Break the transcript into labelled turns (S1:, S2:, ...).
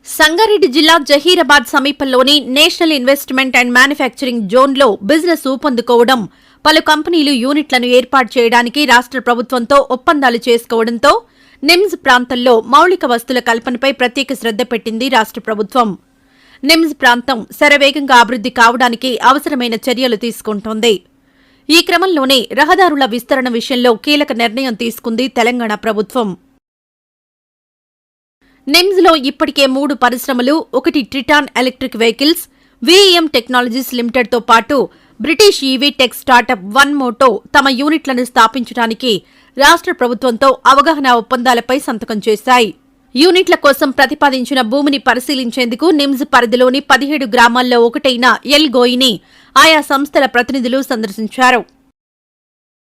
S1: సంగారెడ్డి జిల్లా జహీరాబాద్ సమీపంలోని national investment and manufacturing జోన్లో బిజినెస్ ఊపందుకోవడం, పలు కంపెనీలు యూనిట్లను ఏర్పాటు చేయడానికి రాష్ట్ర ప్రభుత్వంతో ఒప్పందాలు చేసుకోవడంతో నిమ్స్ ప్రాంతంలో మౌలిక వస్తుల కల్పనపై ప్రత్యేక శ్రద్ధ పెట్టింది రాష్ట్ర ప్రభుత్వం. నిమ్స్ ప్రాంతం శరవేగంగా అభివృద్ధి కావడానికి అవసరమైన చర్యలు తీసుకుంటోంది. ఈ క్రమంలోనే రహదారుల విస్తరణ విషయంలో కీలక నిర్ణయం తీసుకుంది తెలంగాణ ప్రభుత్వం. నిమ్స్లో ఇప్పటికే 3 పరిశ్రమలు, 1 Triton electric vehicles, VEM technologies లిమిటెడ్తో పాటు British EV tech startup One Moto తమ యూనిట్లను స్థాపించడానికి రాష్ట్ర ప్రభుత్వంతో అవగాహన ఒప్పందాలపై సంతకం చేశాయి. యూనిట్ల కోసం ప్రతిపాదించిన భూమిని పరిశీలించేందుకు నిమ్స్ పరిధిలోని 17 గ్రామాల్లో ఒకటైన ఎల్ గోయిని ఆయా సంస్థల ప్రతినిధులు సందర్శించారు.